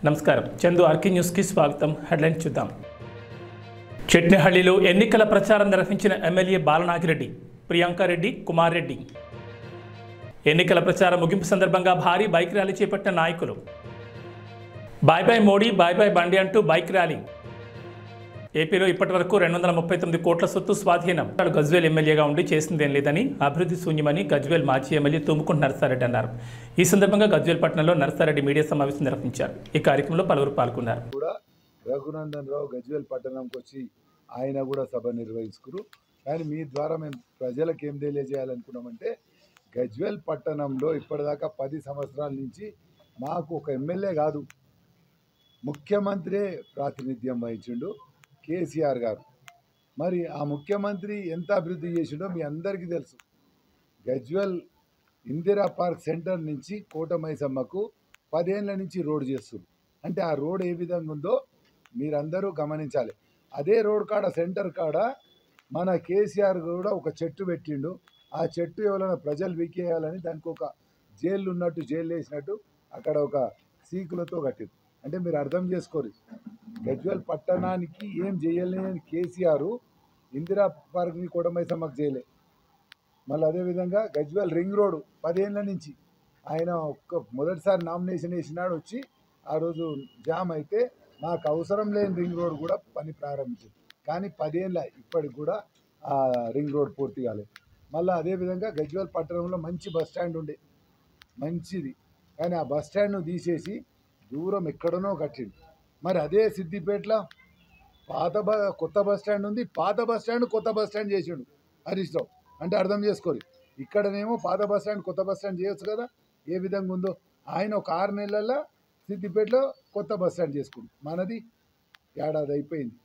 నమస్కారం Chandu RK news కి స్వాగతం. హెడ్లైన్ చూద్దాం. చెట్నేహళ్లిలో ఎన్నికల ప్రచారం నిర్వహించిన ఎమ్మెల్యే బాలనాగిరెడ్డి, ప్రియాంక రెడ్డి, కుమార్ రెడ్డి. ఎన్నికల ప్రచారం ముగింపు సందర్భంగా భారీ బైక్ ర్యాలీ చేపట్టిన నాయకులు. Bye bye Modi, bye bye Bandi అంటూ బైక్ ర్యాలీ. ఏపీలో ఇప్పటివరకు 239 కోట్ల సొత్తు స్వాధీనం. గజ్వేల్ ఎమ్మెల్యేగా ఉండి చేసిందేం లేదని, అభివృద్ధి శూన్యమని గజ్వేల్ మాజీ ఎమ్మెల్యే తుమ్ముకుంట నరసారెడ్డి అన్నారు. ఈ సందర్భంగా గజ్వేల్ పట్టణంలో నరసారెడ్డి మీడియా సమావేశం నిర్వహించారు. ఈ కార్యక్రమంలో పలువురు పాల్గొన్నారు. రఘునందన్ రావు గజ్వేల్ పట్టణంకి వచ్చి ఆయన కూడా సభ నిర్వహించుకురు. కానీ మీ ద్వారా మేము ప్రజలకు ఏం తెలియజేయాలనుకున్నామంటే, గజ్వేల్ పట్టణంలో ఇప్పటిదాకా 10 సంవత్సరాల నుంచి మాకు ఒక ఎమ్మెల్యే కాదు, ముఖ్యమంత్రి ప్రాతినిధ్యం వహించిండు కేసీఆర్ గారు. మరి ఆ ముఖ్యమంత్రి ఎంత అభివృద్ధి చేసిండో మీ అందరికీ తెలుసు. గజ్వేల్ ఇందిరా పార్క్ సెంటర్ నుంచి కోటమైసమ్మకు 10 ఏళ్ల నుంచి రోడ్ చేస్తున్నారు. అంటే ఆ రోడ్ ఏ విధంగా ఉందో మీరందరూ గమనించాలి. అదే రోడ్ కాడ సెంటర్ కాడ మన కేసీఆర్ కూడా ఒక చెట్టు పెట్టిండు. ఆ చెట్టు ఎవరైనా ప్రజలు వీకేయాలని దానికి ఒక జైలు ఉన్నట్టు, జైలు వేసినట్టు అక్కడ ఒక సీకులతో కట్టింది. అంటే మీరు అర్థం చేసుకోరు, గజ్వేల్ పట్టణానికి ఏం చేయలేని కేసీఆర్ ఇందిరా పార్క్ని కోటమైసమ్మకు చేయలే. మళ్ళీ అదేవిధంగా గజ్వేల్ రింగ్ రోడ్ 10 ఏళ్ల నుంచి ఆయన మొదటిసారి నామినేషన్ వేసినాడు, వచ్చి ఆ రోజు జామ్ అయితే మాకు అవసరం లేని రింగ్ రోడ్ కూడా పని ప్రారంభించింది. కానీ 10 ఏళ్ళ ఇప్పటికి కూడా ఆ రింగ్ రోడ్ పూర్తి కాలేదు. మళ్ళీ అదేవిధంగా గజ్వేల్ పట్టణంలో మంచి బస్ స్టాండ్ ఉండే, మంచిది, కానీ ఆ బస్ స్టాండ్ను తీసేసి దూరం ఎక్కడనో కట్టింది. మరి అదే సిద్దిపేటలో కొత్త బస్ స్టాండ్ ఉంది, పాత బస్ స్టాండ్ కొత్త బస్ స్టాండ్ చేసిండు హరీష్ రావు. అంటే అర్థం చేసుకోరు, ఇక్కడనేమో పాత బస్ స్టాండ్ కొత్త బస్ స్టాండ్ చేయొచ్చు కదా, ఏ విధంగా ఉందో. ఆయన ఒక 6 నెలల్లో సిద్దిపేటలో కొత్త బస్ స్టాండ్ చేసుకుండు. మనది ఏడాది అయిపోయింది.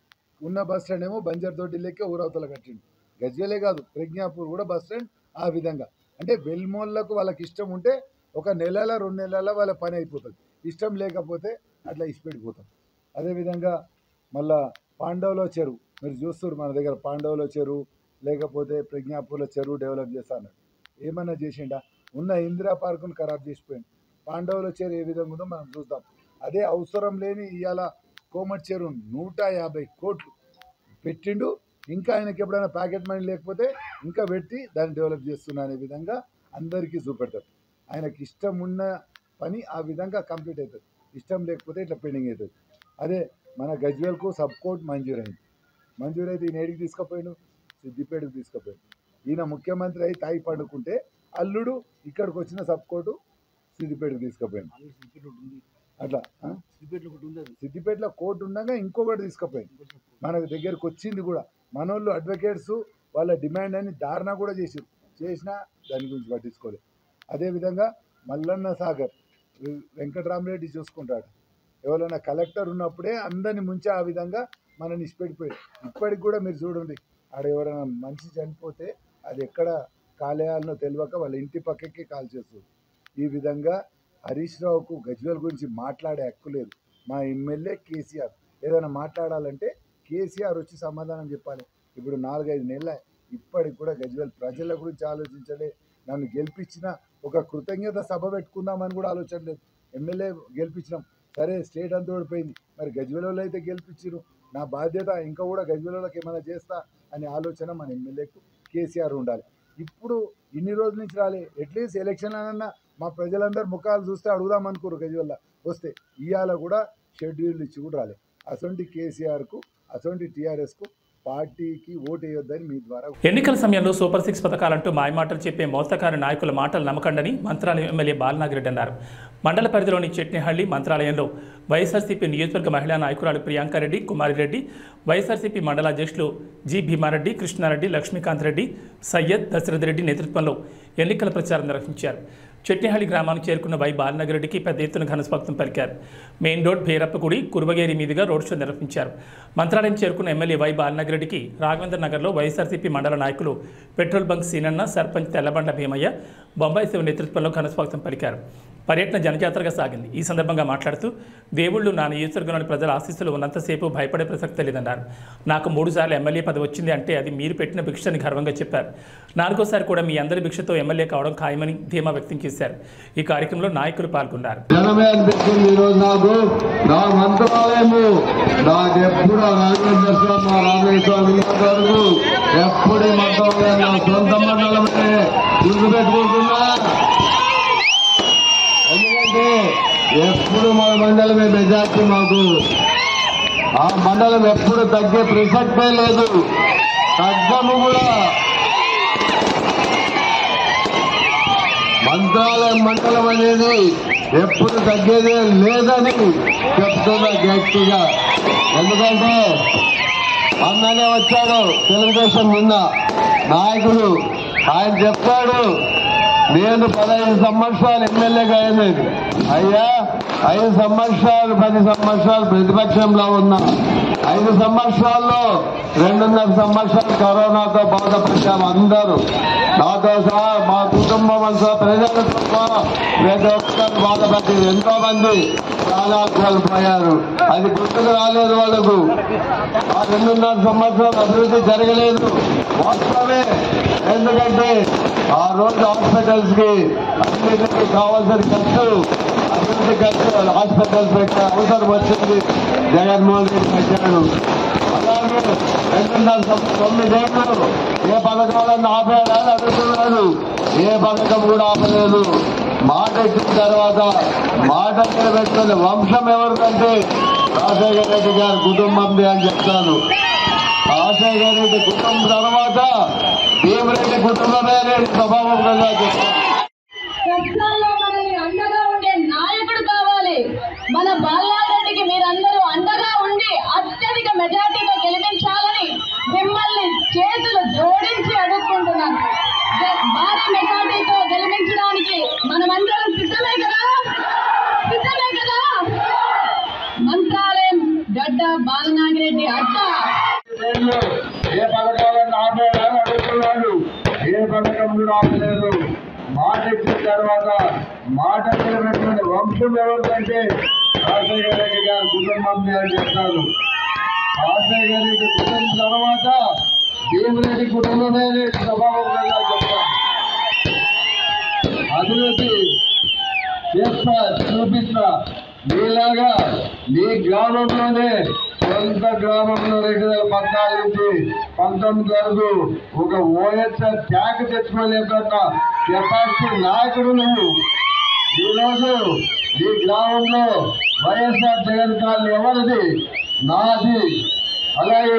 ఉన్న బస్ స్టాండ్ ఏమో బంజర్దొడ్డి లెక్క ఊరవతల కట్టిండు. గజ్వేలే కాదు, ప్రజ్ఞాపూర్ కూడా బస్ స్టాండ్ ఆ విధంగా. అంటే వెల్మోళ్ళకు వాళ్ళకి ఇష్టం ఉంటే 1 నెలలో 2 నెలల్లో వాళ్ళ పని అయిపోతుంది, ఇష్టం లేకపోతే అట్లా ఇష్టపెట్టిపోతాం. అదేవిధంగా మళ్ళా పాండవుల చెరువు మీరు చూస్తారు, మన దగ్గర పాండవుల చెరువు లేకపోతే ప్రజ్ఞాపూర్ల చెరువు డెవలప్ చేస్తా అన్నాడు. ఏమన్నా చేసిండా? ఉన్న ఇందిరా పార్కును ఖరాబ్ చేసిపోయింది. పాండవుల చెరువు ఏ విధంగా ఉందో మనం చూద్దాం. అదే అవసరం లేని ఇవాళ కోమటి చెరువు 150 కోట్లు పెట్టిండు. ఇంకా ఆయనకి ఎప్పుడైనా ప్యాకెట్ మనీ లేకపోతే ఇంకా పెట్టి దాన్ని డెవలప్ చేస్తున్నా అనే విధంగా అందరికీ చూపెడతారు. ఆయనకి ఇష్టం ఉన్న పని ఆ విధంగా కంప్లీట్ అవుతుంది, ఇష్టం లేకపోతే ఇట్లా పెండింగ్ అవుతుంది. అదే మన గజ్వేల్కు సబ్ కోర్టు మంజూరైంది. మంజూరైతే ఈయన ఏడికి తీసుకుపోయాడు, సిద్దిపేటకు తీసుకుపోయాడు. ఈయన ముఖ్యమంత్రి అయి తాయి పండుకుంటే అల్లుడు ఇక్కడికి వచ్చిన సబ్ కోర్టు సిద్దిపేటకు తీసుకుపోయాడు. అట్లా సిద్దిపేటలో కోర్టు ఉండగా ఇంకొకటి తీసుకుపోయింది. మన దగ్గరకు వచ్చింది కూడా. మనోళ్ళు అడ్వకేట్స్ వాళ్ళ డిమాండ్ అని ధారణ కూడా చేసినా దాని గురించి పట్టించుకోలేదు. అదేవిధంగా మల్లన్న సాగర్ వెంకటరామరెడ్డి చూసుకుంటాడు. ఎవరైనా కలెక్టర్ ఉన్నప్పుడే అందరిని ముంచి ఆ విధంగా మనని ఇష్టపెట్టిపోయాడు. ఇప్పటికి కూడా మీరు చూడండి, ఆడ ఎవరైనా మనిషి చనిపోతే అది ఎక్కడ కాలేయాలనో తెలియక వాళ్ళ ఇంటి పక్కకి కాల్ చేస్తుంది. ఈ విధంగా హరీష్ రావుకు గజ్వేల్ గురించి మాట్లాడే హక్కు లేదు. మా ఎమ్మెల్యే కేసీఆర్ ఏదైనా మాట్లాడాలంటే కేసీఆర్ వచ్చి సమాధానం చెప్పాలి. ఇప్పుడు 4-5 నెలల ఇప్పటికి కూడా గజ్వేల్ ప్రజల గురించి ఆలోచించలే. నన్ను గెలిపించిన ఒక కృతజ్ఞత సభ పెట్టుకుందామని కూడా ఆలోచన లేదు. ఎమ్మెల్యే గెలిపించినాం, సరే స్టేట్ అంతా ఓడిపోయింది, మరి గజ్వేల్లో అయితే గెలిపించారు, నా బాధ్యత ఇంకా కూడా గజ్వేల్లోకి ఏమైనా చేస్తా అనే ఆలోచన మన ఎమ్మెల్యేకు కేసీఆర్ ఉండాలి. ఇప్పుడు ఇన్ని రోజుల నుంచి రాలే, అట్లీస్ట్ ఎలక్షన్ అన్నా మా ప్రజలందరూ ముఖాలు చూస్తే అడుగుదాం అనుకోరు. గజ్వేల్లో వస్తే ఇవాళ కూడా షెడ్యూల్ ఇచ్చి కూడా రాలే. అసొంటి కేసీఆర్కు, అసొంటి టీఆర్ఎస్కు పార్టీకి ఓటు వేయొద్దని మీ ద్వారా. ఎన్నికల సమయంలో సూపర్ 6 పథకాలంటూ మాయమాటలు చెప్పే మోసకారి నాయకుల మాటలు నమ్మకండని మంత్రాలయం ఎమ్మెల్యే బాలనాగిరెడ్డి అన్నారు. మండల పరిధిలోని చెట్నేహళ్లి మంత్రాలయంలో వైఎస్ఆర్సీపీ నియోజకవర్గ మహిళా నాయకురాలు ప్రియాంక రెడ్డి, కుమారి రెడ్డి, వైఎస్ఆర్సీపీ మండల అధ్యక్షులు జి భీమారెడ్డి, కృష్ణారెడ్డి, లక్ష్మీకాంత్ రెడ్డి, సయ్యద్, దశరథ్ రెడ్డి నేతృత్వంలో ఎన్నికల ప్రచారం నిర్వహించారు. చెట్నేహళ్లి గ్రామానికి చేరుకున్న వై బాలనాగిరెడ్డికి పెద్ద ఎత్తున ఘనస్వాగతం పలికారు. మెయిన్ రోడ్ భైరప్పగుడి, కురువగేరి మీదుగా రోడ్ షో నిర్వహించారు. మంత్రాలయం చేరుకున్న ఎమ్మెల్యే వై బాలనాగిరెడ్డికి రాఘవేంద్ర నగర్లో వైఎస్ఆర్సీపీ మండల నాయకులు పెట్రోల్ బంక్ సీనన్న, సర్పంచ్ తెల్లబండ భీమయ్య, బొంబాయి శివ నేతృత్వంలో ఘనస్వాగతం పలికారు. పర్యటన జనజాతరగా సాగింది. ఈ సందర్భంగా మాట్లాడుతూ దేవుళ్ళు నా నియోజకవర్గంలోని ప్రజల ఆశీస్సులు ఉన్నంతసేపు భయపడే ప్రసక్తి లేదన్నారు. నాకు 3 సార్లు ఎమ్మెల్యే పదవి వచ్చింది అంటే అది మీరు పెట్టిన భిక్షని గర్వంగా చెప్పారు. 4వ సారి కూడా మీ అందరి భిక్షతో ఎమ్మెల్యే కావడం ఖాయమని ధీమా వ్యక్తం చేశారు. ఈ కార్యక్రమంలో నాయకులు పాల్గొన్నారు. ఎందుకంటే ఎప్పుడు మన మండలమే మెజార్టీ, మాకు ఆ మండలం ఎప్పుడు తగ్గే ప్రసక్తే లేదు, తగ్గము కూడా. మంత్రాలయం మండలం అనేది ఎప్పుడు తగ్గేదే లేదని చెప్తున్నా గట్టిగా. ఎందుకంటే అన్ననే వచ్చాడు తెలుగుదేశం నిన్న నాయకుడు, ఆయన చెప్తాడు నేను 15 సంవత్సరాలు ఎమ్మెల్యేగా అయ్యేది. అయ్యా 5 సంవత్సరాలు 10 సంవత్సరాలు ప్రతిపక్షంలో ఉన్నా, 5 సంవత్సరాల్లో 2.5 సంవత్సరాలు కరోనాతో బాధపడ్డాము అందరూ, నాతో సహా మా కుటుంబం అంతా ప్రజలతో సహా ప్రతి ఒక్కరు బాధపడి ఎంతో మంది ప్రాణాలు కోల్పోయారు. అది గుర్తుకు రాలేదు వాళ్ళకు. ఆ 2.5 సంవత్సరాలు అభివృద్ధి జరగలేదు వాస్తవమే. ఎందుకంటే ఆ రోజు హాస్పిటల్స్ కి అన్నింటికి కావాల్సిన ఖర్చు, అభివృద్ధి ఖర్చు హాస్పిటల్స్ పెట్టే అవసరం వచ్చింది. జగన్మోహన్ రెడ్డి పెట్టాడు. అలాగే 2.9 ఏళ్ళు ఏ పథకాలను ఆపేయాలని అడుగుతున్నాడు. ఏ పథకం కూడా ఆపలేదు. మాట ఇచ్చిన తర్వాత మాట నిలబెట్టుకునే వంశం ఎవరికంటే రాజశేఖర రెడ్డి గారి కుటుంబంది అని చెప్తాను. రాజశేఖర రెడ్డి కుటుంబం తర్వాత భీమరెడ్డి కుటుంబమే స్వభావంగా చెప్తాను. కష్టాల్లో మనల్ని అండగా ఉండే నాయకుడు కావాలి. మన బాలనారెడ్డికి మీరందరూ అండగా ఉండి అత్యధిక మెజార్టీతో గెలిపించాలని మిమ్మల్ని చేతులు జోడించి అడుక్కుంటున్నాను. భారీ మెజార్టీతో గెలిపించడానికి మనమందరం సిద్ధమే కదా? సిద్ధమే కదా? మంత్రాలయం గడ్డ బాలనాగిరెడ్డి అడ్డ. ఏ పథకాలను ఆపేయాలని అడుగుతున్నాడు. ఏ పథకం కూడా ఆపలేదు. మాట ఇచ్చిన తర్వాత మాట నిలబెట్టుకునే వంశం ఎవరికంటే రాజశేఖర రెడ్డి గారి కుటుంబం అని చెప్తాను. రాజశేఖర రెడ్డి కుటుంబం తర్వాత భీమరెడ్డి కుటుంబమే స్వభావంగా చెప్తాను. అభివృద్ధి చేస్తా, చూపిస్తా. మీలాగా మీ గ్రామంలోనే సొంత గ్రామంలో 2014 నుంచి 19 వరకు ఒక ఓఎస్ఆర్ ట్యాంక్ తెచ్చుకోలేకున్న కెపాసిటీ నాయకుడు నువ్వు. ఈరోజు ఈ గ్రామంలో వైఎస్ఆర్ జగన్ కాలనీ ఎవరిది? నాది. అలాగే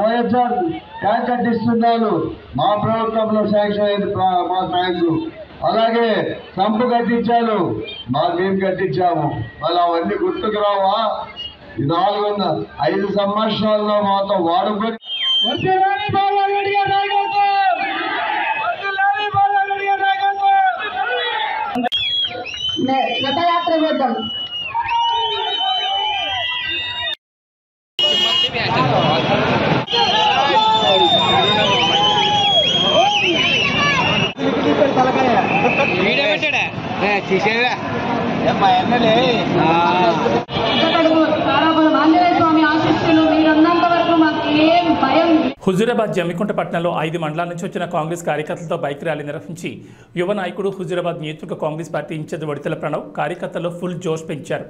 ఓఎస్ఆర్ ట్యాంక్ కట్టిస్తున్నాను. మా ప్రభుత్వంలో శాంక్షన్ అయింది మా ట్యాంకు. అలాగే సంపు కట్టించాను, మేము కట్టించాము. మళ్ళీ అవన్నీ గుర్తుకు రావా? 5 సంవత్సరాల్లో మాతో వాడుకొని రథయాత్ర చేద్దాం. హుజూరాబాద్ జమ్మికుంట పట్టణంలో 5 మండలాల నుంచి వచ్చిన కాంగ్రెస్ కార్యకర్తలతో బైక్ ర్యాలీ నిర్వహించి యువ నాయకుడు హుజూరాబాద్ నియోజకవర్గ కాంగ్రెస్ పార్టీ ఇన్ఛార్జ్ వడితెల ప్రణవ్ కార్యకర్తల్లో ఫుల్ జోష్ పెంచారు.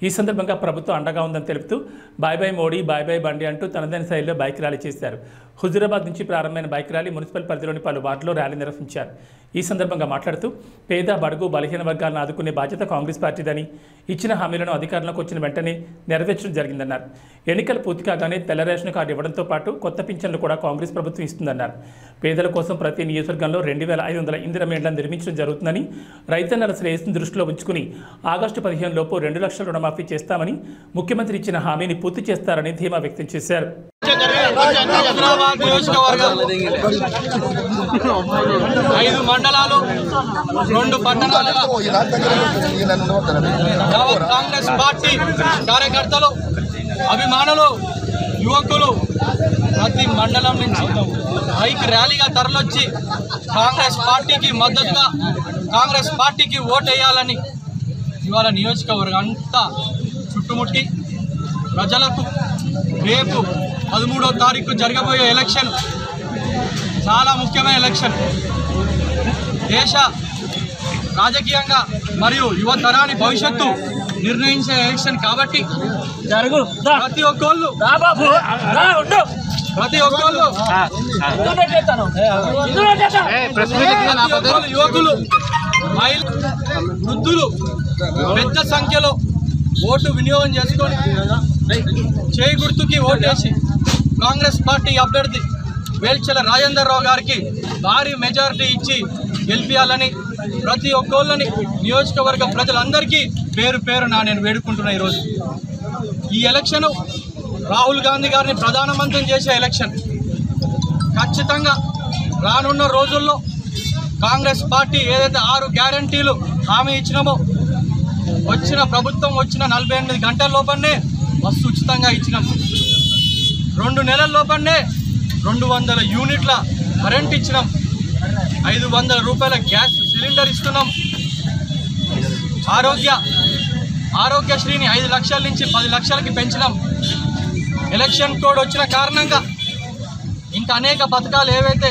ఈ సందర్భంగా ప్రభుత్వం అండగా ఉందని తెలుపుతూ bye bye Modi, bye bye Bandi అంటూ తనదైన శైలిలో బైక్ ర్యాలీ చేశారు. హుజూరాబాద్ నుంచి ప్రారంభమైన బైక్ ర్యాలీ మున్సిపల్ పరిధిలోని పలు వార్డుల్లో ర్యాలీ నిర్వహించారు. ఈ సందర్భంగా మాట్లాడుతూ పేద, బడుగు, బలహీన వర్గాలను ఆదుకునే బాధ్యత కాంగ్రెస్ పార్టీదని, ఇచ్చిన హామీలను అధికారంలోకి వచ్చిన వెంటనే నెరవేర్చడం జరిగిందన్నారు. ఎన్నికలు పూర్తి కాగానే తెల్ల రేషన్ కార్డు ఇవ్వడంతో పాటు కొత్త పింఛన్లు కూడా కాంగ్రెస్ ప్రభుత్వం ఇస్తుందన్నారు. పేదల కోసం ప్రతి నియోజకవర్గంలో 2500 ఇందిరమ్మ ఇళ్లను నిర్మించడం జరుగుతుందని, రైతన్నల శ్రేయస్సును దృష్టిలో ఉంచుకుని ఆగస్టు 15 లోపు 2 లక్షల రుణమాఫీ చేస్తామని, ముఖ్యమంత్రి ఇచ్చిన హామీని పూర్తి చేస్తారని ధీమా వ్యక్తం చేశారు. హుజూరాబాద్ నియోజకవర్గం 5 మండలాలు 2 పట్టణాలలో కాంగ్రెస్ పార్టీ కార్యకర్తలు, అభిమానులు, యువకులు ప్రతి మండలం నుంచి బైక్ ర్యాలీగా తరలొచ్చి కాంగ్రెస్ పార్టీకి మద్దతుగా, కాంగ్రెస్ పార్టీకి ఓటేయాలని ఇవాళ నియోజకవర్గం అంతా చుట్టుముట్టి ప్రజలకు రేపు 13వ తారీఖు జరగబోయే ఎలక్షన్ చాలా ముఖ్యమైన ఎలక్షన్. దేశ రాజకీయంగా మరియు యువతరాని భవిష్యత్తు నిర్ణయించే ఎలక్షన్ కాబట్టి ప్రతి ఒక్కళ్ళు యువకులు వృద్ధులు పెద్ద సంఖ్యలో ఓటు వినియోగం చేసుకొని చేయి గుర్తుకి ఓటేసి కాంగ్రెస్ పార్టీ అభ్యర్థి వేల్చెల రాజేందర్ రావు గారికి భారీ మెజారిటీ ఇచ్చి గెలిపించాలని ప్రతి ఒక్కళ్ళని నియోజకవర్గ ప్రజలందరికీ పేరు పేరున నేను వేడుకుంటున్నా. ఈరోజు ఈ ఎలక్షన్ రాహుల్ గాంధీ గారిని ప్రధానమంత్రిని చేసే ఎలక్షన్. ఖచ్చితంగా రానున్న రోజుల్లో కాంగ్రెస్ పార్టీ ఏదైతే 6 గ్యారంటీలు హామీ ఇచ్చినామో వచ్చిన ప్రభుత్వం వచ్చిన 48 గంటల లోపలనే బస్సు ఉచితంగా ఇచ్చినాం. 2 నెలల లోపలనే 200 యూనిట్ల కరెంట్ ఇచ్చినాం. 500 రూపాయల గ్యాస్ సిలిండర్ ఇస్తున్నాం. ఆరోగ్యశ్రీని 5 లక్షల నుంచి 10 లక్షలకి పెంచినాం. ఎలక్షన్ కోడ్ వచ్చిన కారణంగా ఇంకా అనేక పథకాలు ఏవైతే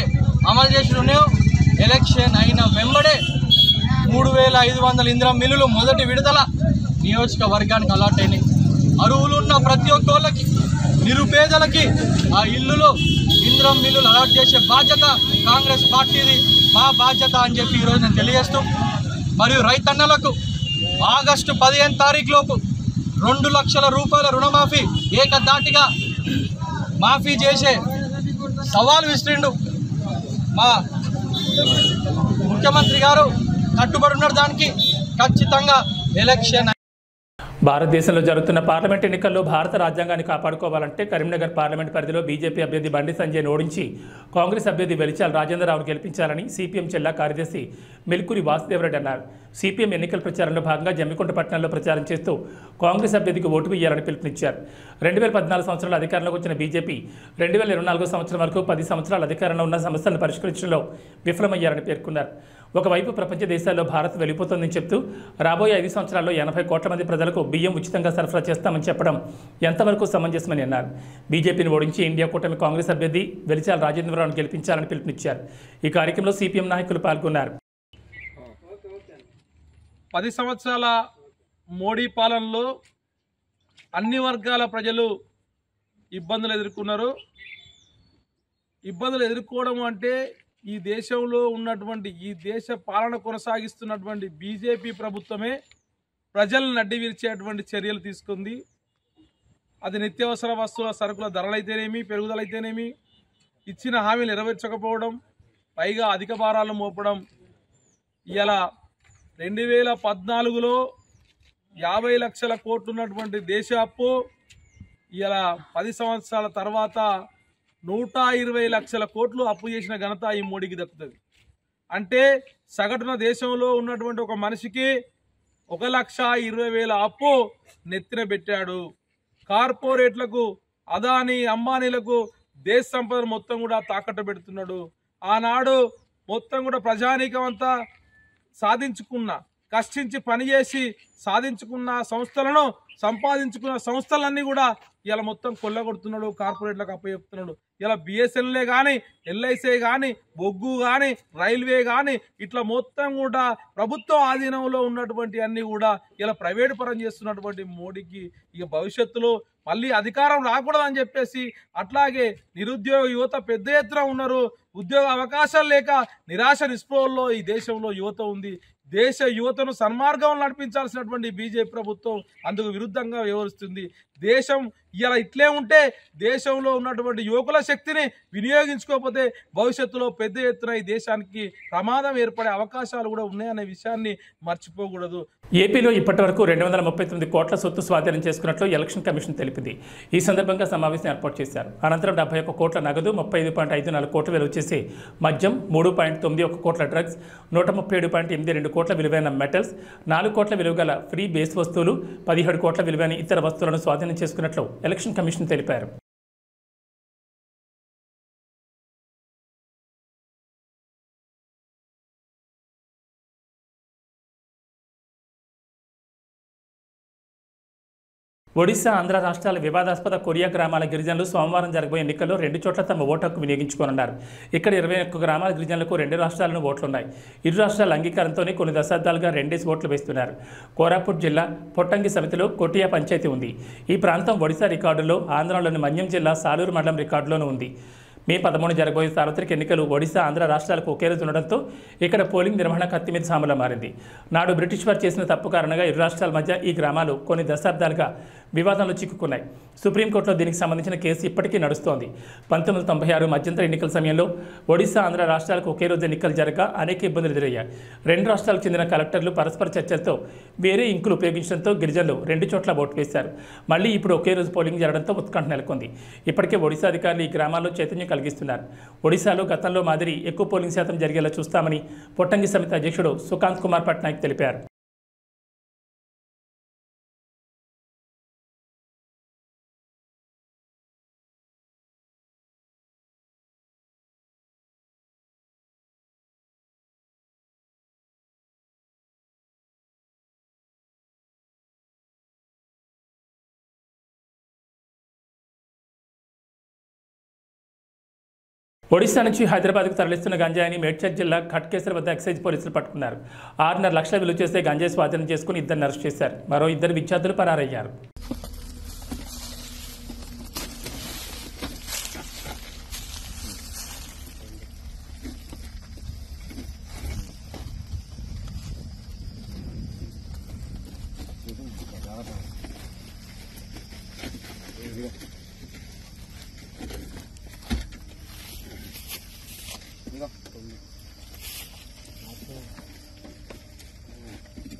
అమలు చేసి ఉన్నాయో ఎలక్షన్ అయిన వెంబడే 3500 ఇందిరా మిల్లులు మొదటి విడుదల నియోజకవర్గానికి అలాట్ అయినాయి. అర్హులున్న ప్రతి ఒక్కళ్ళకి నిరుపేదలకి ఆ ఇల్లులో ఇందిరా మిల్లులు అలాట్ చేసే బాధ్యత కాంగ్రెస్ పార్టీది, మా బాధ్యత అని చెప్పి ఈరోజు నేను తెలియజేస్తూ, మరియు రైతన్నలకు ఆగస్టు 15 తారీఖు లోపు 2 లక్షల రూపాయల రుణమాఫీ ఏకధాటిగా మాఫీ చేసే సవాల్ విసిరిండు మా ముఖ్యమంత్రి గారు. కట్టుబడి ఉన్నారు దానికి. ఖచ్చితంగా ఎలక్షన్. భారతదేశంలో జరుగుతున్న పార్లమెంట్ ఎన్నికల్లో భారత రాజ్యాంగాన్ని కాపాడుకోవాలంటే కరీంనగర్ పార్లమెంట్ పరిధిలో బీజేపీ అభ్యర్థి బండి సంజయ్ను ఓడించి కాంగ్రెస్ అభ్యర్థి వెలిచాల రాజేంద్రరావును గెలిపించాలని సిపిఎం జిల్లా కార్యదర్శి మెల్కూరి వాసుదేవరెడ్డి అన్నారు. సిపిఎం ఎన్నికల ప్రచారంలో భాగంగా జమ్మికుంట పట్టణంలో ప్రచారం చేస్తూ కాంగ్రెస్ అభ్యర్థికి ఓటు వేయాలని పిలుపునిచ్చారు. 2014 సంవత్సరాల అధికారంలోకి వచ్చిన బీజేపీ 2024 సంవత్సరం వరకు 10 సంవత్సరాల అధికారంలో ఉన్న సమస్యలను పరిష్కరించడంలో విఫలమయ్యారని పేర్కొన్నారు. ఒకవైపు ప్రపంచ దేశాల్లో భారత్ వెళ్ళిపోతుందని చెప్తూ రాబోయే 5 సంవత్సరాల్లో 80 కోట్ల మంది ప్రజలకు బియ్యం ఉచితంగా సరఫరా చేస్తామని చెప్పడం ఎంతవరకు సమంజసమని అన్నారు. బీజేపీని ఓడించి ఇండియా కూటమి కాంగ్రెస్ అభ్యర్థి వెలిచాల రాజేంద్రరావును గెలిపించాలని పిలుపునిచ్చారు. ఈ కార్యక్రమంలో సిపిఎం నాయకులు పాల్గొన్నారు. 10 సంవత్సరాల మోడీ పాలనలో అన్ని వర్గాల ప్రజలు ఇబ్బందులు ఎదుర్కొన్నారు. ఇబ్బందులు ఎదుర్కోవడం అంటే ఈ దేశంలో ఉన్నటువంటి ఈ దేశ పాలన కొనసాగిస్తున్నటువంటి బీజేపీ ప్రభుత్వమే ప్రజలను నడ్డి విరిచేటువంటి చర్యలు తీసుకుంది. అది నిత్యావసర వస్తువుల సరుకుల ధరలైతేనేమి, పెరుగుదలైతేనేమి, ఇచ్చిన హామీలు నెరవేర్చకపోవడం, పైగా అధిక భారాలు మోపడం. ఇలా 2014లో 50 లక్షల కోట్లు ఉన్నటువంటి దేశ అప్పు ఇలా 10 సంవత్సరాల తర్వాత 120 లక్షల కోట్లు అప్పు చేసిన ఘనత ఈ మోడీకి దక్కుతుంది. అంటే సగటున దేశంలో ఉన్నటువంటి ఒక మనిషికి 1,20,000 అప్పు నెత్తిన పెట్టాడు. కార్పొరేట్లకు, అదానీ అంబానీలకు దేశ సంపదను మొత్తం కూడా తాకట్టు పెడుతున్నాడు. ఆనాడు మొత్తం కూడా ప్రజానీకం అంతా సాధించుకున్న, కష్టించి పనిచేసి సాధించుకున్న సంస్థలను, సంపాదించుకున్న సంస్థలన్నీ కూడా ఇలా మొత్తం కొల్లగొడుతున్నాడు, కార్పొరేట్లకు అప్పచెప్తున్నాడు. ఇలా బిఎస్ఎన్ఎల్ఏ కానీ, ఎల్ఐసీ కానీ, బొగ్గు కానీ, రైల్వే కానీ ఇట్లా మొత్తం కూడా ప్రభుత్వ ఆధీనంలో ఉన్నటువంటి అన్ని కూడా ఇలా ప్రైవేటు పరం చేస్తున్నటువంటి మోడీకి ఇక భవిష్యత్తులో మళ్ళీ అధికారం రాకూడదని చెప్పేసి, అట్లాగే నిరుద్యోగ యువత పెద్ద ఎత్తున ఉన్నారు. ఉద్యోగ అవకాశాలు లేక నిరాశ నిస్పృహల్లో ఈ దేశంలో యువత ఉంది. దేశ యువతను సన్మార్గం నడిపించాల్సినటువంటి బీజేపీ ప్రభుత్వం అందుకు విరుద్ధంగా వ్యవహరిస్తుంది. దేశం ఇలా ఇట్లే ఉంటే దేశంలో ఉన్నటువంటి యువకుల శక్తిని వినియోగించుకోకపోతే భవిష్యత్తులో పెద్ద ఎత్తున ఈ దేశానికి ప్రమాదం ఏర్పడే అవకాశాలు కూడా ఉన్నాయనే విషయాన్ని మర్చిపోకూడదు. ఏపీలో ఇప్పటివరకు 239 కోట్ల సొత్తు స్వాధీనం చేసుకున్నట్లు ఎలక్షన్ కమిషన్ తెలిపింది. ఈ సందర్భంగా సమావేశం ఏర్పాటు చేశారు. అనంతరం 71 కోట్ల నగదు, 35.54 కోట్ల విలువ చేసే మద్యం, 3.91 కోట్ల డ్రగ్స్, 137.82 కోట్ల విలువైన మెటల్స్, 4 కోట్ల విలువ గల ఫ్రీ బేస్ వస్తువులు, 17 కోట్ల విలువైన ఇతర వస్తువులను స్వాధీనం చేసుకున్నట్లు ఎలక్షన్ కమిషన్ తెలిపారు. ఒడిశా, ఆంధ్ర రాష్ట్రాల వివాదాస్పద కొరియా గ్రామాల గిరిజనులు సోమవారం జరగబోయే ఎన్నికల్లో 2 చోట్ల తమ ఓటు హక్కు వినియోగించుకోనున్నారు. ఇక్కడ 21 గ్రామాల గిరిజనులకు 2 రాష్ట్రాలను ఓట్లున్నాయి. ఇరు రాష్ట్రాల అంగీకారంతోనే కొన్ని దశాబ్దాలుగా 2 ఓట్లు వేస్తున్నారు. కోరాపుట్ జిల్లా పొట్టంగి సమితిలో కొటియా పంచాయతీ ఉంది. ఈ ప్రాంతం ఒడిశా రికార్డులో, ఆంధ్రలోని మన్యం జిల్లా సాలూరు మండలం రికార్డులోనూ ఉంది. మే 13 జరగబోయే సార్వత్రిక ఎన్నికలు ఒడిశా, ఆంధ్ర రాష్ట్రాలకు ఒకే రోజు ఉండడంతో ఇక్కడ పోలింగ్ నిర్వహణ కత్తి మీద సాములా మారింది. నాడు బ్రిటిష్ వారు చేసిన తప్పు కారణంగా ఇరు రాష్ట్రాల మధ్య ఈ గ్రామాలు కొన్ని దశాబ్దాలుగా వివాదంలో చిక్కుకున్నాయి. సుప్రీంకోర్టులో దీనికి సంబంధించిన కేసు ఇప్పటికీ నడుస్తోంది. 1996 మధ్యంతర ఎన్నికల సమయంలో ఒడిశా, ఆంధ్ర రాష్ట్రాలకు ఒకే రోజు ఎన్నికలు జరగక అనేక ఇబ్బందులు ఎదురయ్యాయి. 2 రాష్ట్రాలకు చెందిన కలెక్టర్లు పరస్పర చర్చలతో వేరే ఇంకులు ఉపయోగించడంతో గిరిజనులు 2 చోట్ల ఓటు వేశారు. మళ్లీ ఇప్పుడు ఒకే రోజు పోలింగ్ జరగడంతో ఉత్కంఠ నెలకొంది. ఇప్పటికే ఒడిశా అధికారులు ఈ గ్రామాల్లో చైతన్యం కలిగిస్తున్నారు. ఒడిశాలో గతంలో మాదిరి ఎక్కువ పోలింగ్ శాతం జరిగేలా చూస్తామని పొట్టంగి సమితి అధ్యక్షుడు సుకాంత్ కుమార్ పట్నాయక్ తెలిపారు. ఒడిశా నుంచి హైదరాబాద్కు తరలిస్తున్న గంజాయిని మేడ్చల్ జిల్లా ఖట్కేసర్ వద్ద ఎక్సైజ్ పోలీసులు పట్టుకున్నారు. 6.5 లక్షల విలువ చేసే గంజాయి స్వాధీనం చేసుకుని 2 అరెస్ట్ చేశారు. మరో 2 విద్యార్థులు పరారయ్యారు.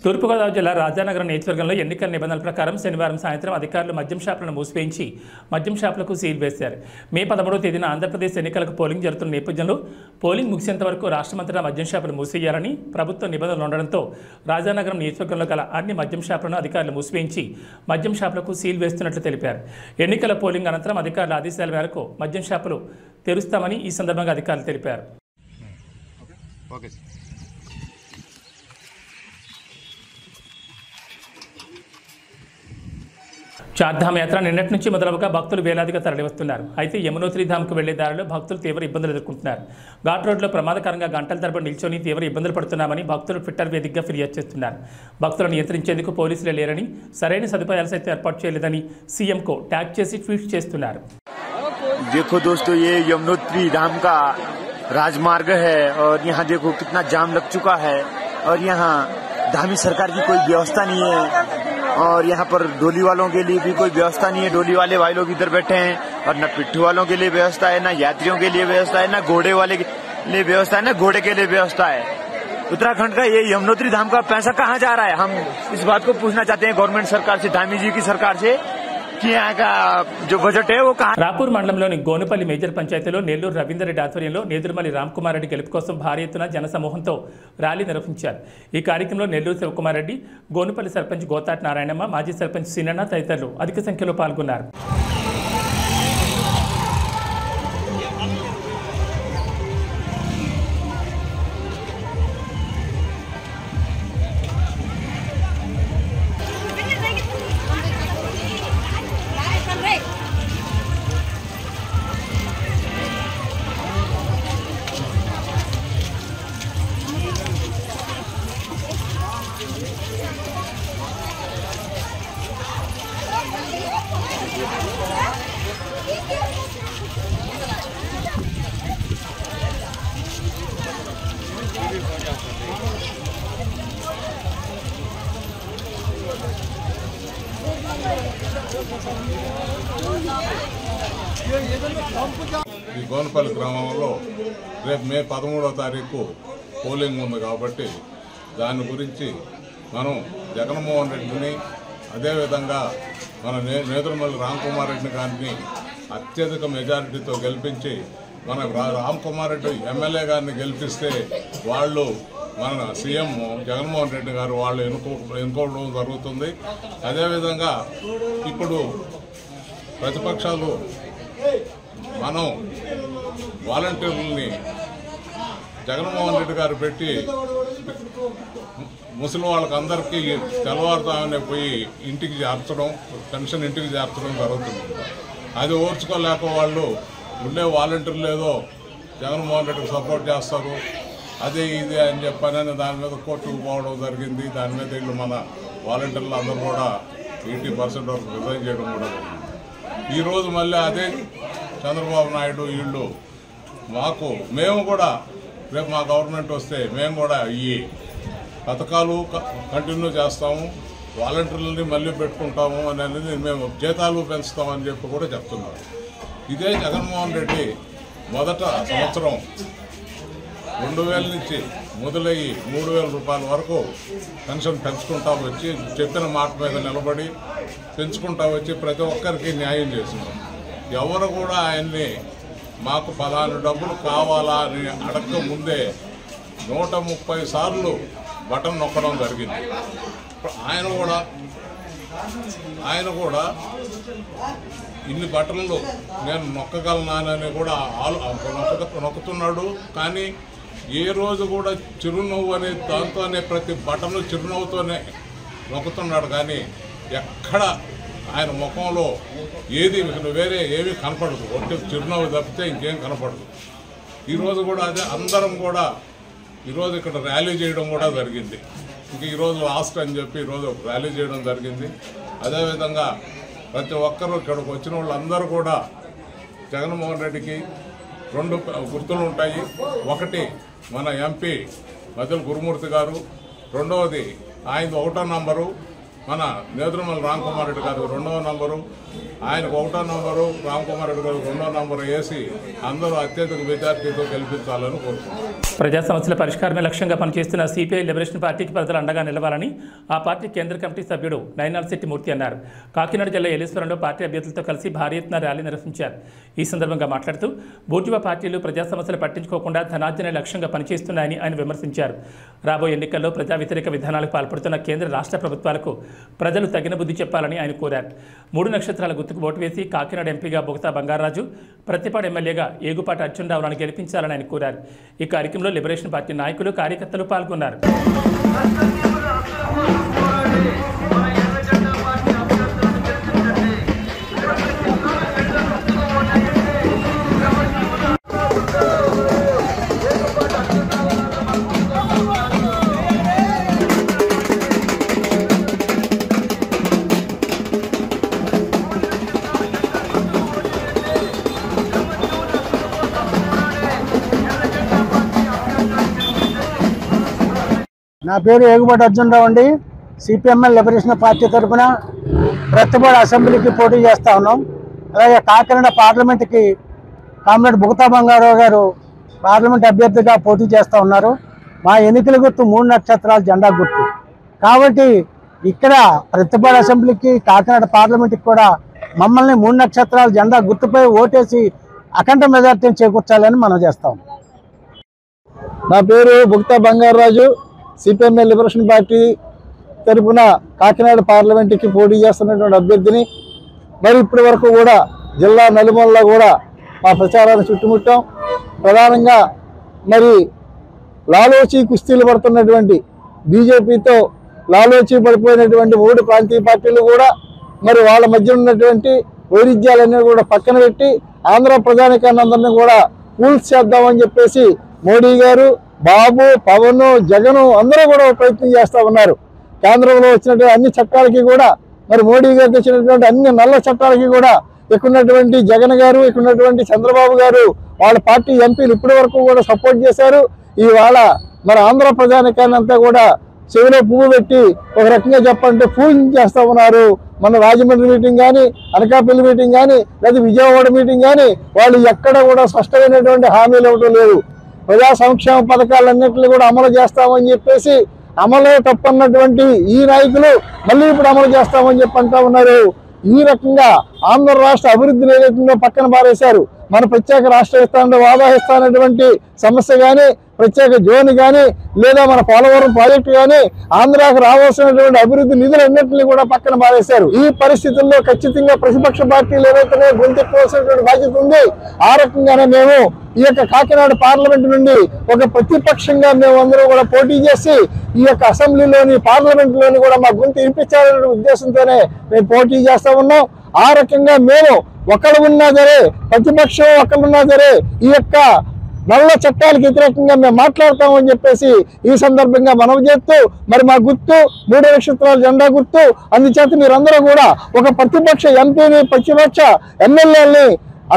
తూర్పుగోదావరి జిల్లా రాజానగరం నియోజకవర్గంలో ఎన్నికల నిబంధనల ప్రకారం శనివారం సాయంత్రం అధికారులు మద్యం షాపులను మూసివేయించి మద్యం షాపులకు సీల్ వేశారు. మే 13వ తేదీన ఆంధ్రప్రదేశ్ ఎన్నికలకు పోలింగ్ జరుగుతున్న నేపథ్యంలో పోలింగ్ ముగిసేంత వరకు రాష్ట్రమంతటా మద్యం షాపులు మూసేయాలని ప్రభుత్వ నిబంధనలు ఉండడంతో రాజానగరం నియోజకవర్గంలో గల అన్ని మద్యం షాపులను అధికారులు మూసివేయించి మద్యం షాపులకు సీల్ వేస్తున్నట్లు తెలిపారు. ఎన్నికల పోలింగ్ అనంతరం అధికారుల ఆదేశాల మేరకు మద్యం షాపులు తెరుస్తామని ఈ సందర్భంగా అధికారులు తెలిపారు. చార్ధామ్ యాత్ర నిన్నటి నుంచి మొదలవగా భక్తులు వేలాదిగా తరలివస్తున్నారు. అయితే యమునోత్రి ధామ్కు వెళ్లే దారిలో భక్తులు తీవ్ర ఇబ్బందులు ఎదుర్కొంటున్నారు. ఘాట్ రోడ్లో ప్రమాదకరంగా గంటల తరబడి నిల్చొని తీవ్ర ఇబ్బందులు పడుతున్నామని భక్తులు ట్విట్టర్ వేదికగా ఫిర్యాదు చేస్తున్నారు. భక్తులను నియంత్రించేందుకు పోలీసులే లేరని, సరైన సదుపాయాలు సైతం ఏర్పాటు చేయలేదని సీఎంకు ట్యాగ్ చేసి ట్వీట్ చేస్తున్నారు. देखो दोस्तों, ये यमुनोत्री धाम का राजमार्ग है और यहाँ देखो कितना जाम लग चुका है और यहाँ धामी सरकार की कोई व्यवस्था नहीं है और यहाँ पर डोली वालों के लिए भी कोई व्यवस्था नहीं है. डोली वाले भाई लोग इधर बैठे हैं और न पिट्ठू वालों के लिए व्यवस्था है, न यात्रियों के लिए व्यवस्था है, न घोड़े वाले के लिए व्यवस्था है, न घोड़े के लिए व्यवस्था है. उत्तराखंड का ये यमुनोत्री धाम का पैसा कहाँ जा रहा है? हम इस बात को पूछना चाहते हैं गवर्नमेंट सरकार से, धामी जी की सरकार से, कि यहाँ का जो बजट है वो कहाँ. రాపూర్ మండలంలోని గోనుపల్లి మేజర్ పంచాయతీలో నెల్లూరు రవీందర్ రెడ్డి ఆధ్వర్యంలో నేదురుమల్లి రామ్కుమార్ రెడ్డి గెలుపు కోసం భారీ ఎత్తున జనసమూహంతో ర్యాలీ నిర్వహించారు. ఈ కార్యక్రమంలో నెల్లూరు శివకుమార్ రెడ్డి, గోనుపల్లి సర్పంచ్ గోతాట్ నారాయణమ్మ, మాజీ సర్పంచ్ సినన్న తదితరులు అధిక సంఖ్యలో పాల్గొన్నారు. ఈ గోనపల్లి గ్రామంలో రేపు మే 13వ తారీఖు పోలింగ్ ఉంది కాబట్టి దాని గురించి మనం జగన్మోహన్ రెడ్డిని, అదేవిధంగా మన నేదురుమల్లి రామ్కుమార్ రెడ్డిని గారిని అత్యధిక మెజారిటీతో గెలిపించి మన రామ్కుమార్ రెడ్డి ఎమ్మెల్యే గారిని గెలిపిస్తే వాళ్ళు మన సీఎం జగన్మోహన్ రెడ్డి గారు వాళ్ళు ఎన్నుకోవడం జరుగుతుంది. అదేవిధంగా ఇప్పుడు ప్రతిపక్షాలు మనం వాలంటీర్లని జగన్మోహన్ రెడ్డి గారు పెట్టి ముసలి వాళ్ళకి అందరికీ తెల్లవారుతామనే పోయి ఇంటికి చేర్చడం, పెన్షన్ ఇంటికి చేర్చడం జరుగుతుంది. అది ఓర్చుకోలేక వాళ్ళు ఉండే వాలంటీర్లు ఏదో జగన్మోహన్ రెడ్డికి సపోర్ట్ చేస్తారు, అదే ఇది అని చెప్పని దాని మీద కోర్టుకు పోవడం జరిగింది. దాని మీద వీళ్ళు మన వాలంటీర్లు అందరూ కూడా 80% వరకు రిజైన్ చేయడం కూడా జరిగింది. ఈరోజు మళ్ళీ అదే చంద్రబాబు నాయుడు వీళ్ళు మేము కూడా రేపు మా గవర్నమెంట్ వస్తే మేము కూడా ఈ పథకాలు కంటిన్యూ చేస్తాము, వాలంటీర్లని మళ్ళీ పెట్టుకుంటాము అనేది మేము జీతాలు పెంచుతామని చెప్పి కూడా చెప్తున్నారు. ఇదే జగన్మోహన్ రెడ్డి మొదట సంవత్సరం 2000 నుంచి మొదలయ్యి 3000 రూపాయల వరకు పెన్షన్ పెంచుకుంటా వచ్చి చెప్పిన మాట మీద నిలబడి పెంచుకుంటా వచ్చి ప్రతి ఒక్కరికి న్యాయం చేస్తున్నాం. ఎవరు కూడా ఆయన్ని మాకు ఫలానా డబ్బులు కావాలా అని అడగక ముందే 130 సార్లు బటన్ నొక్కడం జరిగింది. ఆయన కూడా ఇన్ని బటన్లు నేను నొక్కగలనానని కూడా నొక్కుతున్నాడు. కానీ ఏ రోజు కూడా చిరునవ్వు అనే దాంతోనే ప్రతి బటన్లు చిరునవ్వుతోనే నొక్కుతున్నాడు. కానీ ఎక్కడ ఆయన ముఖంలో ఏది వేరే ఏమీ కనపడదు, ఒట్టి చిరునవ్వు తప్పితే ఇంకేం కనపడదు. ఈరోజు కూడా అదే అందరం కూడా ఈరోజు ఇక్కడ ర్యాలీ చేయడం కూడా జరిగింది. ఇంక ఈరోజు లాస్ట్ అని చెప్పి ఈరోజు ర్యాలీ చేయడం జరిగింది. అదేవిధంగా ప్రతి ఒక్కరూ ఇక్కడికి వచ్చిన వాళ్ళందరూ కూడా జగన్మోహన్ రెడ్డికి 2 గుర్తులు ఉంటాయి. ఒకటి మన ఎంపీ మద్దెల గురుమూర్తి గారు, రెండవది ఆయన 1వ నంబరు మన నేదురుమల రామ్కుమార్ రెడ్డి గారు 2వ నంబరు, ఆయనకు 1వ నంబరు, రామ్కుమార్ రెడ్డి గారు 2వ నంబరు వేసి అందరూ అత్యధిక మెజార్టీతో గెలిపించాలని కోరుకుంటున్నారు. ప్రజా సమస్యల పరిష్కారమే లక్ష్యంగా పనిచేస్తున్న సిపిఐ లిబరేషన్ పార్టీకి ప్రజలు అండగా నిలవాలని ఆ పార్టీ కేంద్ర కమిటీ సభ్యుడు నైనాల్శెట్టి మూర్తి అన్నారు. కాకినాడ జిల్లా ఏలేశ్వరంలో పార్టీ అభ్యర్థులతో కలిసి భారీ ఎత్తున ర్యాలీ నిర్వహించారు. ఈ సందర్భంగా మాట్లాడుతూ బూర్జువా పార్టీలు ప్రజా సమస్యలు పట్టించుకోకుండా ధనార్జనే లక్ష్యంగా పనిచేస్తున్నాయని ఆయన విమర్శించారు. రాబోయే ఎన్నికల్లో ప్రజా వ్యతిరేక విధానాలకు పాల్పడుతున్న కేంద్ర రాష్ట్ర ప్రభుత్వాలకు ప్రజలు తగిన బుద్ధి చెప్పాలని ఆయన కోరారు. 3 నక్షత్రాల గుర్తుకు ఓటు వేసి కాకినాడ ఎంపీగా బొగతా బంగారాజు, ప్రతిపాడు ఎమ్మెల్యేగా ఏగుపాటి అర్జునరావులను గెలిపించాలని ఆయన కోరారు. ఈ కార్యక్రమంలో లిబరేషన్ పార్టీ నాయకులు, కార్యకర్తలు పాల్గొన్నారు. నా పేరు ఏగుపాటి అర్జునరావు అండి. సిపిఎంఎల్ లిబరేషన్ పార్టీ తరఫున ప్రతిపాడు అసెంబ్లీకి పోటీ చేస్తూ ఉన్నాం. అలాగే కాకినాడ పార్లమెంట్కి కామ్రేడ్ బొగతా బంగారావు గారు పార్లమెంట్ అభ్యర్థిగా పోటీ చేస్తూ ఉన్నారు. మా ఎన్నికల గుర్తు 3 నక్షత్రాల జెండా గుర్తు కాబట్టి ఇక్కడ ప్రతిపాడు అసెంబ్లీకి కాకినాడ పార్లమెంట్కి కూడా మమ్మల్ని 3 నక్షత్రాల జెండా గుర్తుపై ఓటేసి అఖండ మెజార్టీని చేకూర్చాలని మనం చేస్తాం. నా పేరు Bogatha Bangaraju, CPIML liberation party తరఫున కాకినాడ పార్లమెంట్కి పోటీ చేస్తున్నటువంటి అభ్యర్థిని. మరి ఇప్పటి వరకు కూడా జిల్లా నలుమూలలో కూడా మా ప్రచారాన్ని చుట్టుముట్టాం. ప్రధానంగా మరి లాలోచి కుస్తీలు పడుతున్నటువంటి బీజేపీతో లాలోచి పడిపోయినటువంటి 3 ప్రాంతీయ పార్టీలు కూడా మరి వాళ్ళ మధ్య ఉన్నటువంటి వైరుధ్యాలన్నీ కూడా పక్కన పెట్టి ఆంధ్ర ప్రజానికాన్ని అందరినీ కూడా కూల్స్ చేద్దామని చెప్పేసి మోడీ గారు, బాబు, పవన్, జగన్ అందరూ కూడా ప్రయత్నం చేస్తూ ఉన్నారు. కేంద్రంలో వచ్చినటువంటి అన్ని చట్టాలకి కూడా మరి మోడీ గారు తెచ్చినటువంటి అన్ని నల్ల చట్టాలకి కూడా ఇక్కడున్నటువంటి జగన్ గారు, ఇక్కడున్నటువంటి చంద్రబాబు గారు వాళ్ళ పార్టీ ఎంపీలు ఇప్పటి వరకు కూడా సపోర్ట్ చేశారు. ఇవాళ మరి ఆంధ్ర ప్రజానికాన్ని అంతా కూడా చెవిలో పువ్వు పెట్టి ఒక రకంగా చెప్పంటే పూజించేస్తూ ఉన్నారు. మన రాజమండ్రి మీటింగ్ కానీ, అనకాపల్లి మీటింగ్ కానీ, లేదా విజయవాడ మీటింగ్ కానీ వాళ్ళు ఎక్కడ కూడా స్పష్టమైనటువంటి హామీలు ఇవ్వడం లేదు. ప్రజా సంక్షేమ పథకాలన్నింటినీ కూడా అమలు చేస్తామని చెప్పేసి అమలే తప్పన్నటువంటి ఈ నాయకులు మళ్ళీ ఇప్పుడు అమలు చేస్తామని చెప్పి అంటా ఉన్నారు. ఈ రకంగా ఆంధ్ర రాష్ట్ర అభివృద్ధిని ఏదైతుందో పక్కన పారేశారు. మన ప్రత్యేక రాష్ట్ర ఇస్తానంటే వాదాహిస్తానటువంటి సమస్య కానీ, ప్రత్యేక జోన్ కానీ, లేదా మన పోలవరం ప్రాజెక్టు కానీ, ఆంధ్రాకు రావాల్సినటువంటి అభివృద్ధి నిధులన్నింటినీ కూడా పక్కన పారేశారు. ఈ పరిస్థితుల్లో ఖచ్చితంగా ప్రతిపక్ష పార్టీలు ఏవైతే గొంతెక్కవలసినటువంటి బాధ్యత ఉంది. ఆ రకంగానే మేము ఈ యొక్క కాకినాడ పార్లమెంట్ నుండి ఒక ప్రతిపక్షంగా మేమందరం కూడా పోటీ చేసి ఈ యొక్క అసెంబ్లీలోని పార్లమెంట్లోని కూడా మా గొంతు వినిపించాలనే ఉద్దేశంతోనే మేము పోటీ చేస్తా ఉన్నాం. ఆ రకంగా మేము ఒకళ్ళు ఉన్నా సరే, ప్రతిపక్షం ఒకళ్ళున్నా సరే, ఈ యొక్క నల్ల చట్టాలకు వ్యతిరేకంగా మేము మాట్లాడతామని చెప్పేసి ఈ సందర్భంగా మనవి చేస్తూ, మరి మా గుర్తు 3 నక్షత్రాల జెండా గుర్తు. అందుచేత మీరందరూ కూడా ఒక ప్రతిపక్ష ఎంపీని, ప్రతిపక్ష ఎమ్మెల్యేలని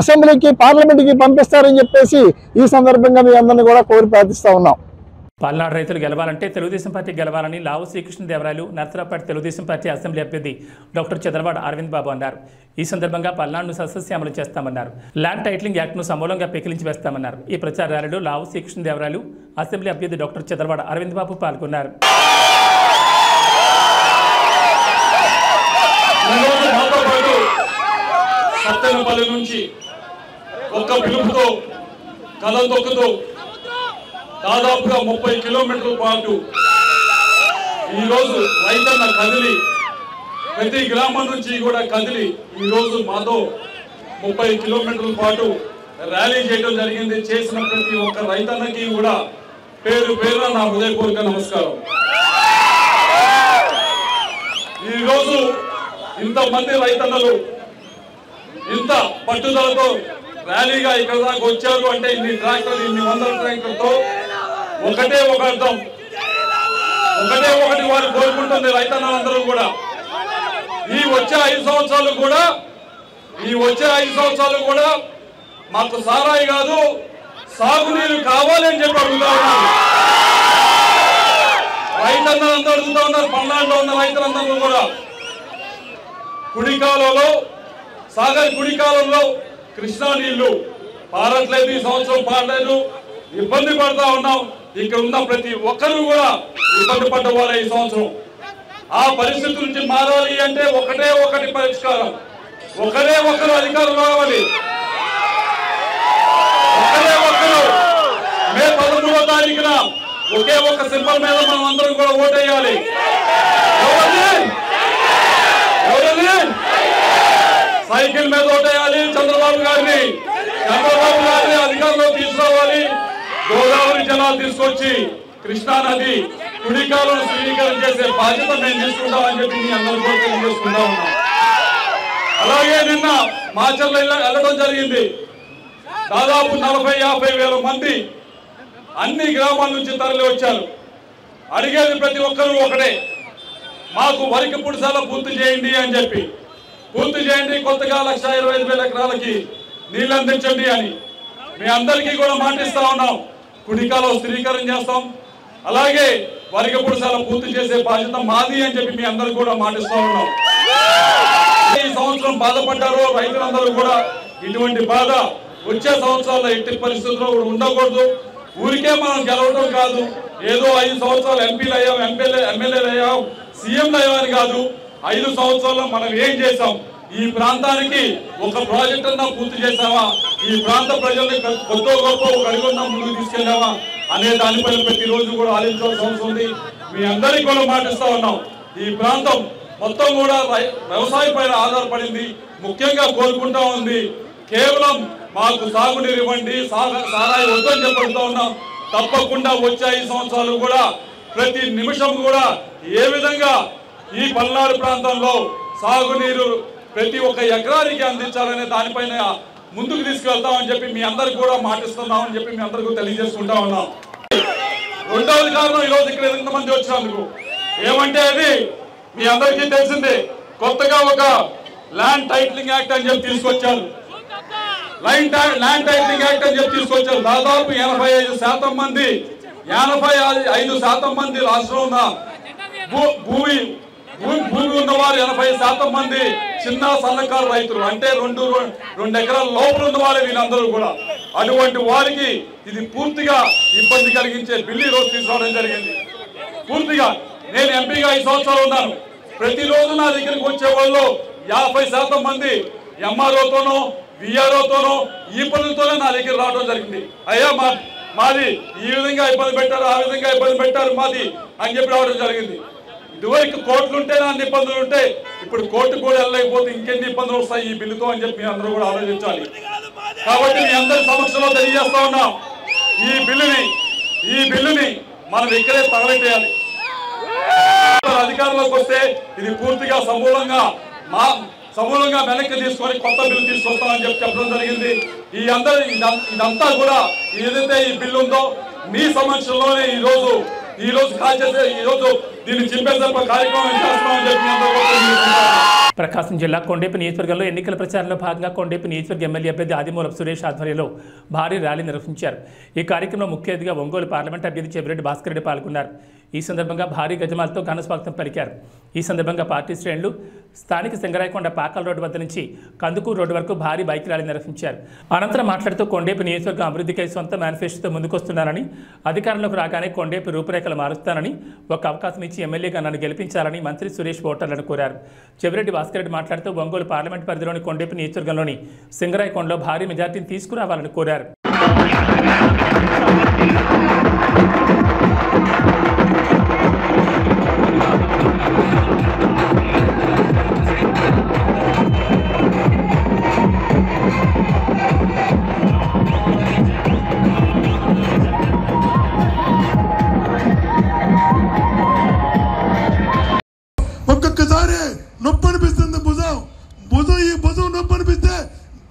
అసెంబ్లీకి, పార్లమెంట్కి పంపిస్తారని చెప్పేసి ఈ సందర్భంగా మీ అందరినీ కూడా కోరి ప్రార్థిస్తా ఉన్నాం. పల్నాడు రైతులు గెలవాలంటే తెలుగుదేశం పార్టీ గెలవాలని లావు శ్రీకృష్ణదేవరాయలు నర్సరావుపేట తెలుగుదేశం పార్టీ అసెంబ్లీ అభ్యర్థి డాక్టర్ చంద్రవాడ అరవింద్ బాబు అన్నారు. ఈ సందర్భంగా పల్నాడును సస్యశ్యామలం చేస్తామన్నారు. ల్యాండ్ టైటిలింగ్ యాక్ట్ను సమూలంగా పెకిలించి వేస్తామన్నారు. ఈ ప్రచార ర్యాలీలో లావు శ్రీకృష్ణదేవరాయలు అసెంబ్లీ అభ్యర్థి డాక్టర్ చంద్రవాడ అరవింద్ బాబు పాల్గొన్నారు. సత్తెనపల్లి నుంచి ఒక్క పిలుపుతో కథం తొక్కుతూ దాదాపుగా 30 కిలోమీటర్ల పాటు ఈరోజు రైతన్న కదిలి, ప్రతి గ్రామం నుంచి కూడా కదిలి ఈరోజు మాతో 30 కిలోమీటర్ల పాటు ర్యాలీ చేయడం జరిగింది. చేసిన ప్రతి ఒక్క రైతన్నకి కూడా పేరు పేరున నా హృదయపూర్వక నమస్కారం. ఈరోజు ఇంతమంది రైతన్నలు ఇంత పట్టుదలతో ర్యాలీగా ఇక్కడ దాకా వచ్చారు అంటే ఇన్ని ట్రాక్టర్లు, ఇన్ని వందల ట్రాక్టర్తో ఒకటే ఒక అర్థం, ఒకటే ఒకటి వారు కోరుకుంటుంది రైతన్నలందరూ కూడా. ఈ వచ్చే 5 సంవత్సరాలు కూడా మాకు సారాయి కాదు, సాగునీరు కావాలి అని చెప్పి అడుగుతా ఉన్నారు. రైతన్నలందరూ అడుగుతా ఉన్నారు. పల్నాడులో ఉన్న రైతులందరూ కూడా కుడికాలంలో, సాగర్ కుడికాలంలో కృష్ణా నీళ్లు పారట్లేదు, ఈ సంవత్సరం పారలేదు, ఇబ్బంది పడతా ఉన్నాం. ఇక్కడ ఉన్న ప్రతి ఒక్కరూ కూడా ఇబ్బంది పడ్డవారు ఈ సంవత్సరం. ఆ పరిస్థితి నుంచి మారాలి అంటే ఒకటే ఒకటి పరిష్కారం, ఒకరే ఒకరు అధికారం రావాలి. ఒకరే ఒకరు మే 13వ తారీఖున ఒకే ఒక సింబల్ మీద మనం అందరం కూడా ఓటేయాలి. ఎవరిని? సైకిల్ మీద ఓటేయాలి. చంద్రబాబు గారిని అధికారంలో తీసుకురావాలి. గోదావరి జలాలు తీసుకొచ్చి కృష్ణా నది కుడికాలను శ్రీకరణ చేసే బాధ్యత మేము తీసుకుంటామని చెప్పి మీ అందరూ కూడా తెలియజేసుకుంటా ఉన్నాం. అలాగే నిన్న మాచర్ల వెళ్ళడం జరిగింది. దాదాపు 40-50 వేల మంది అన్ని గ్రామాల నుంచి తరలి వచ్చారు. అడిగేది ప్రతి ఒక్కరూ ఒకటే, మాకు వరికి పుడిసాల పూర్తి చేయండి అని చెప్పి. పూర్తి చేయండి, కొత్తగా 1,25,000 ఎకరాలకి నీళ్ళు అందించండి అని మీ అందరికీ కూడా మాటిస్తా ఉన్నాం. కుడికాలం స్థిరీకరణ చేస్తాం. అలాగే వరికి పుడిసాల పూర్తి చేసే బాధ్యత మాది అని చెప్పి మీ అందరూ కూడా మాటిస్తా ఉన్నాం. ఈ సంవత్సరం బాధపడ్డారు రైతులందరూ కూడా. ఇటువంటి బాధ వచ్చే సంవత్సరాల్లో ఎట్టి పరిస్థితుల్లో కూడా ఉండకూడదు. ఊరికే మనం గెలవడం కాదు, ఏదో 5 సంవత్సరాలు ఎంపీలు అయ్యాం, ఎమ్మెల్యేలు అయ్యాం, సీఎంలు అయ్యామని కాదు. 5 సంవత్సరాల్లో మనం ఏం చేసాం? ఈ ప్రాంతానికి ఒక ప్రాజెక్ట్ అన్నా పూర్తి చేసామా? ఈ ప్రాంత ప్రజల్ని కొత్త గొప్ప ఒక అడుగున్నా ముందుకు తీసుకెళ్ళామా అనే దానిపైన ప్రతిరోజు కూడా ఆలోచించాల్సిన అవసరం ఉంది. మీ అందరికీ కూడా మాటిస్తా ఉన్నాం. ఈ ప్రాంతం మొత్తం కూడా వ్యవసాయం పైన ఆధారపడింది. ముఖ్యంగా కోరుకుంటా ఉంది, కేవలం మాకు సాగునీరు ఇవ్వండి, సారాయి వద్దని చెప్పడుతూ ఉన్నాం. తప్పకుండా వచ్చే 5 సంవత్సరాలు కూడా ప్రతి నిమిషం కూడా ఏ విధంగా ఈ పల్నాడు ప్రాంతంలో సాగునీరు ప్రతి ఒక్క ఎకరానికి అందించాలనే దానిపైన ముందుకు తీసుకెళ్తామని చెప్పి మీ అందరికి కూడా మాటిస్తున్నామని చెప్పి మీ అందరికీ తెలియజేసుకుంటా ఉన్నాం. రెండవది కారణం ఈరోజు ఇక్కడ ఎంతమంది వచ్చినందుకు ఏమంటే, అది మీ అందరికీ తెలిసిందే, కొత్తగా ఒక ల్యాండ్ టైటిలింగ్ యాక్ట్ అని చెప్పి తీసుకొచ్చారు. ల్యాండ్ టైటిలింగ్ యాక్ట్ అని చెప్పి తీసుకొచ్చారు. దాదాపు 85% మంది 85% మంది రాష్ట్రంలో ఉన్న భూమి ఉన్నవారు 80% మంది చిన్న సన్నకారు రైతులు, అంటే 2 ఎకరాల లోపల ఉన్న వారే వీళ్ళందరూ కూడా. అటువంటి వారికి ఇది పూర్తిగా ఇబ్బంది కలిగించే బిల్లు ఈరోజు తీసుకురావడం జరిగింది. పూర్తిగా నేను ఎంపీగా 5 సంవత్సరాలు ఉన్నాను. ప్రతిరోజు నా దగ్గరికి వచ్చే వాళ్ళు 50% మంది ఎంఆర్ఓతోనో విఆర్ఓతోనో ఈ పనులతోనే నా దగ్గర రావడం జరిగింది. అయ్యా మాది ఈ విధంగా ఇబ్బంది పెట్టారు, ఆ విధంగా ఇబ్బంది పెట్టారు మాది అని చెప్పి రావడం జరిగింది. ఇదివరకు కోర్టులు ఉంటేనే అన్ని ఇబ్బందులు ఉంటాయి, ఇప్పుడు కోర్టు కూడా వెళ్ళలేకపోతే ఇంకెన్ని ఇబ్బందులు వస్తాయి ఈ బిల్లుతో అని చెప్పి అందరూ కూడా ఆలోచించాలి. కాబట్టి మీ అందరి సమక్షంలో తెలియజేస్తా ఉన్నాం. ఈ బిల్లుని మనం ఇక్కడే తగలెట్టేయాలి. అధికారంలోకి వస్తే ఇది పూర్తిగా సమూలంగా వెనక్కి తీసుకొని కొత్త బిల్లు తీసుకొస్తామని చెప్పడం జరిగింది. ఇదంతా కూడా ఏదైతే ఈ బిల్లు ఉందో మీ సమక్షంలోనే ఈ రోజు కాల్ చేసే దీన్ని చింపేసే కార్యక్రమం చేస్తున్నామని చెప్పి. ప్రకాశం జిల్లా కొండేపి నియోజకవర్గంలో ఎన్నికల ప్రచారంలో భాగంగా కొండేపి నియోజకవర్గ ఎమ్మెల్యే అభ్యర్థి ఆదిమూలపు సురేష్ ఆధ్వర్యంలో భారీ ర్యాలీ నిర్వహించారు. ఈ కార్యక్రమంలో ముఖ్య అతిథిగా ఒంగోలు పార్లమెంట్ అభ్యర్థి చెవిరెడ్డి భాస్కర్ రెడ్డి పాల్గొన్నారు. ఈ సందర్భంగా భారీ గజమాలతో ఘన స్వాగతం పలికారు. ఈ సందర్భంగా పార్టీ శ్రేణులు స్థానిక సింగరాయకొండ పాకల్ రోడ్డు వద్ద నుంచి కందుకూరు రోడ్డు వరకు భారీ బైక్ ర్యాలీ నిర్వహించారు. అనంతరం మాట్లాడుతూ కొండేపి నియోజకవర్గం అభివృద్ధికై సొంత మేనిఫెస్టోతో ముందుకొస్తున్నానని, అధికారంలోకి రాగానే కొండేపి రూపురేఖలు మారుస్తానని, ఒక అవకాశం ఇచ్చి ఎమ్మెల్యేగా నన్ను గెలిపించాలని మంత్రి సురేష్ ఓటర్లను కోరారు. చెవిరెడ్డి భాస్కర్ రెడ్డి మాట్లాడుతూ ఒంగోలు పార్లమెంట్ పరిధిలోని కొండేపి నియోజకవర్గంలోని సింగరాయకొండలో భారీ మెజార్టీని తీసుకురావాలని కోరారు. ఒక్కొక్కసారి నొప్పి అనిపిస్తుంది భుజం ఈ భుజం నొప్పి అనిపిస్తే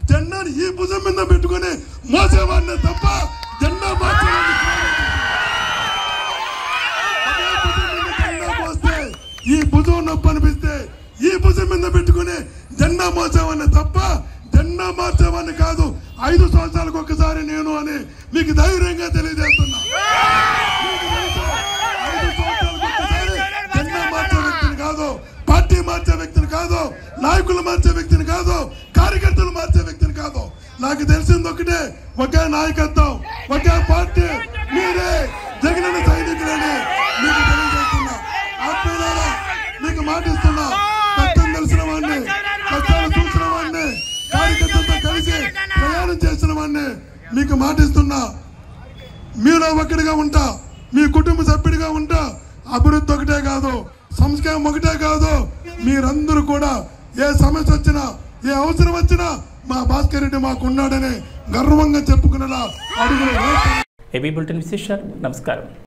జెండాని ఈ భుజం మీద పెట్టుకుని మోసేవాడిని తప్ప జెండా మోస్తే ఈ భుజం నొప్పి అనిపిస్తే ఈ భుజం మీద పెట్టుకుని జెండా మోసేవాడిని తప్ప జెండా మార్చేవాడిని కాదు. 5 సంవత్సరాలకు ఒక్కసారి నేను అని మీకు ధైర్యంగా తెలియజేస్తున్నా. 5 సంవత్సరాలకు ఒక్కసారి జెండా మార్చే వ్యక్తిని కాదు, పార్టీ మార్చే వ్యక్తిని కాదు, నాయకులు మార్చే వ్యక్తిని కాదు, కార్యకర్తలు మార్చే వ్యక్తిని కాదు. నాకు తెలిసింది ఒకటే, ఒకే నాయకత్వం, ఒకే పార్టీ, మీరే జగనన్న సైనికులని మీకు తెలియజేస్తున్నా. ఆత్మీయులారా, మీకు మాటిస్తున్నా. కష్టం తెలిసిన వాడిని, కష్టాలు చూసిన వాడిని, కార్యకర్తలతో కలిసి ప్రయాణం చేసిన వాడిని మీకు మాటిస్తున్నా. మీలో ఒకటిగా ఉంటా, మీ కుటుంబ సభ్యుడిగా ఉంటా. అభివృద్ధి ఒకటే కాదు, సంస్కారం ఒకటే కాదు, మీరందరూ కూడా ఏ సమస్య వచ్చినా, ఏ అవసరం వచ్చినా మా భాస్కర్ రెడ్డి మాకున్నాడని గర్వంగా చెప్పుకునేలా అడుగులు. ఏబీ బులెటిన్ విశేషాలు. నమస్కారం.